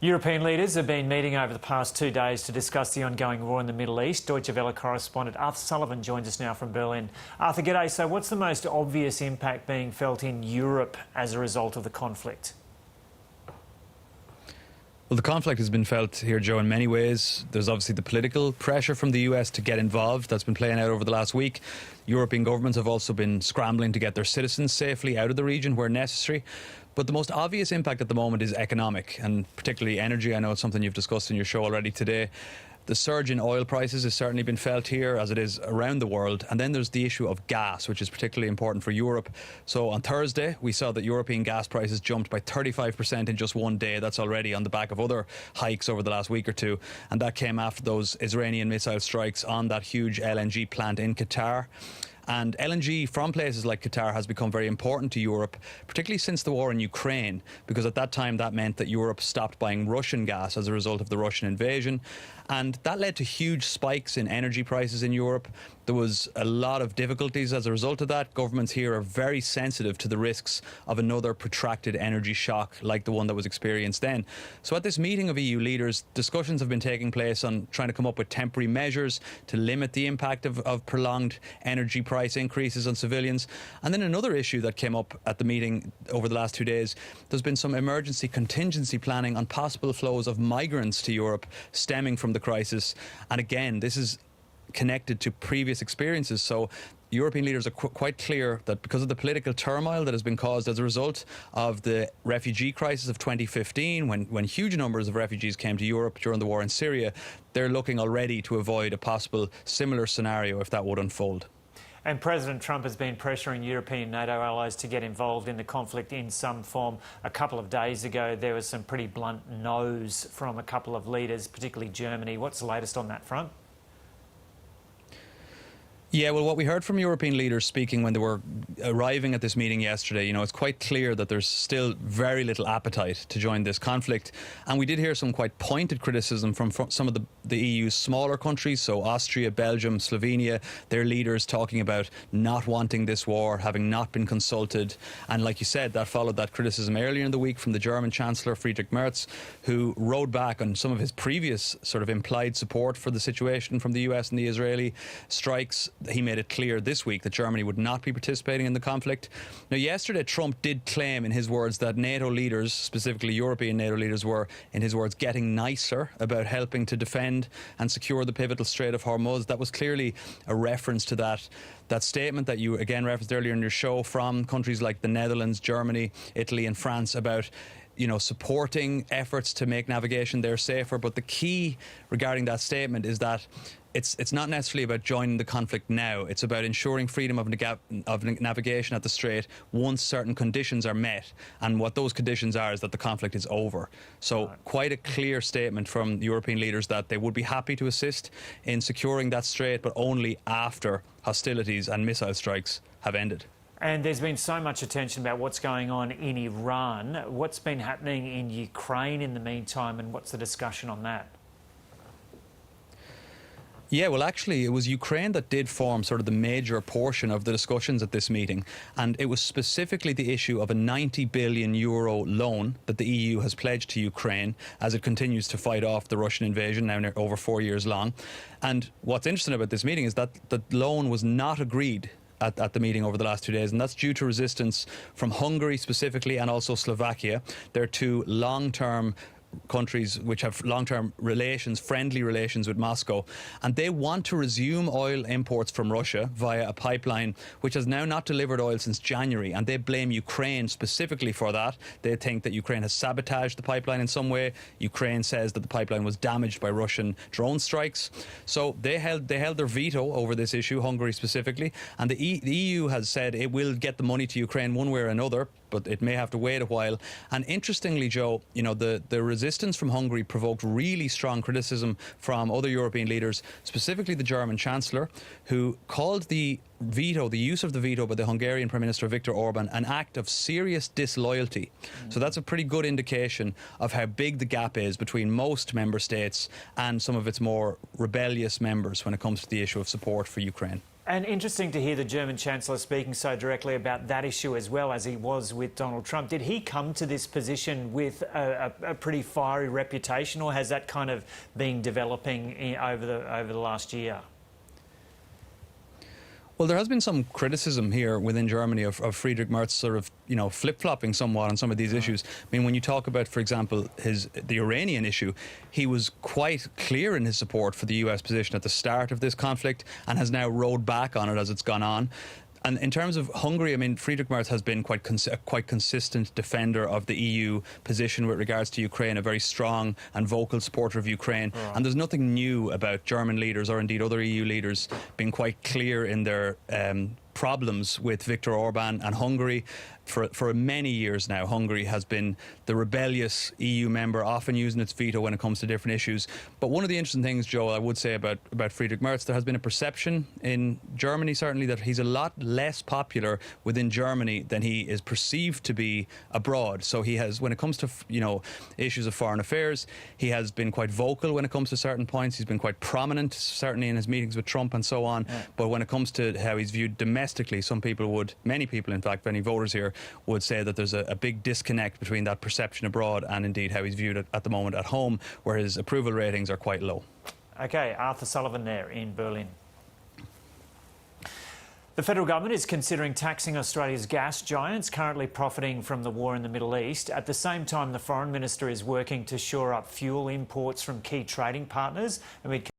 European leaders have been meeting over the past 2 days to discuss the ongoing war in the Middle East. Deutsche Welle correspondent Arthur Sullivan joins us now from Berlin. Arthur, g'day. So what's the most obvious impact being felt in Europe as a result of the conflict? Well, the conflict has been felt here, Joe, in many ways. There's obviously the political pressure from the US to get involved that's been playing out over the last week. European governments have also been scrambling to get their citizens safely out of the region where necessary. But the most obvious impact at the moment is economic, and particularly energy. I know it's something you've discussed in your show already today. The surge in oil prices has certainly been felt here, as it is around the world. And then there's the issue of gas, which is particularly important for Europe. So on Thursday, we saw that European gas prices jumped by 35% in just one day. That's already on the back of other hikes over the last week or two. And that came after those Iranian missile strikes on that huge LNG plant in Qatar. And LNG from places like Qatar has become very important to Europe, particularly since the war in Ukraine, because at that time that meant that Europe stopped buying Russian gas as a result of the Russian invasion. And that led to huge spikes in energy prices in Europe. There was a lot of difficulties as a result of that. Governments here are very sensitive to the risks of another protracted energy shock like the one that was experienced then. So at this meeting of EU leaders, discussions have been taking place on trying to come up with temporary measures to limit the impact of prolonged energy price increases on civilians. And then another issue that came up at the meeting over the last 2 days, there's been some emergency contingency planning on possible flows of migrants to Europe stemming from the crisis. And again, this is connected to previous experiences. So European leaders are quite clear that because of the political turmoil that has been caused as a result of the refugee crisis of 2015, when huge numbers of refugees came to Europe during the war in Syria, they're looking already to avoid a possible similar scenario if that would unfold. And President Trump has been pressuring European NATO allies to get involved in the conflict in some form. A couple of days ago, there was some pretty blunt no's from a couple of leaders, particularly Germany. What's the latest on that front? Yeah, well, what we heard from European leaders speaking when they were arriving at this meeting yesterday, it's quite clear that there's still very little appetite to join this conflict. And we did hear some quite pointed criticism from some of the EU's smaller countries, so Austria, Belgium, Slovenia, their leaders talking about not wanting this war, having not been consulted. And like you said, that followed that criticism earlier in the week from the German Chancellor, Friedrich Merz, who rode back on some of his previous sort of implied support for the situation from the US and the Israeli strikes. He made it clear this week that Germany would not be participating in the conflict. Now, yesterday, Trump did claim, in his words, that NATO leaders, specifically European NATO leaders, were, in his words, getting nicer about helping to defend and secure the pivotal Strait of Hormuz. That was clearly a reference to that statement that you again referenced earlier in your show from countries like the Netherlands, Germany, Italy and France about supporting efforts to make navigation there safer. But the key regarding that statement is that it's not necessarily about joining the conflict now. It's about ensuring freedom of navigation at the Strait once certain conditions are met. And what those conditions are is that the conflict is over. So quite a clear statement from European leaders that they would be happy to assist in securing that strait, but only after hostilities and missile strikes have ended. And there's been so much attention about what's going on in Iran. What's been happening in Ukraine in the meantime, and what's the discussion on that? Yeah, well, actually, it was Ukraine that did form sort of the major portion of the discussions at this meeting. And it was specifically the issue of a €90 billion loan that the EU has pledged to Ukraine as it continues to fight off the Russian invasion, now over 4 years long. And what's interesting about this meeting is that the loan was not agreed at the meeting over the last 2 days, and that's due to resistance from Hungary specifically and also Slovakia. They're two long-term countries which have long-term relations, friendly relations with Moscow, and they want to resume oil imports from Russia via a pipeline which has now not delivered oil since January, and they blame Ukraine specifically for that. They think that Ukraine has sabotaged the pipeline in some way. Ukraine says that the pipeline was damaged by Russian drone strikes. So they held their veto over this issue, Hungary specifically, and the EU has said it will get the money to Ukraine one way or another, but it may have to wait a while. And interestingly, Joe, the resistance from Hungary provoked really strong criticism from other European leaders, specifically the German Chancellor, who called the use of the veto by the Hungarian Prime Minister Viktor Orban, an act of serious disloyalty. So that's a pretty good indication of how big the gap is between most member states and some of its more rebellious members when it comes to the issue of support for Ukraine. And interesting to hear the German Chancellor speaking so directly about that issue as well as he was with Donald Trump. Did he come to this position with a pretty fiery reputation, or has that kind of been developing over the last year? Well, there has been some criticism here within Germany of Friedrich Merz sort of, flip-flopping somewhat on some of these issues. I mean, when you talk about, for example, the Iranian issue, he was quite clear in his support for the US position at the start of this conflict and has now rode back on it as it's gone on. And in terms of Hungary, I mean, Friedrich Merz has been quite consistent defender of the EU position with regards to Ukraine, a very strong and vocal supporter of Ukraine. Right. And there's nothing new about German leaders or indeed other EU leaders being quite clear in their problems with Viktor Orban and Hungary. For many years now, Hungary has been the rebellious EU member, often using its veto when it comes to different issues. But one of the interesting things, Joe, I would say about Friedrich Merz, there has been a perception in Germany, certainly, that he's a lot less popular within Germany than he is perceived to be abroad. So he has, when it comes to, issues of foreign affairs, he has been quite vocal when it comes to certain points. He's been quite prominent, certainly in his meetings with Trump and so on. Yeah. But when it comes to how he's viewed domestically, many people, in fact, many voters here, would say that there's a big disconnect between that perception abroad and indeed how he's viewed at the moment at home, where his approval ratings are quite low. OK, Arthur Sullivan there in Berlin. The federal government is considering taxing Australia's gas giants currently profiting from the war in the Middle East. At the same time, the foreign minister is working to shore up fuel imports from key trading partners amid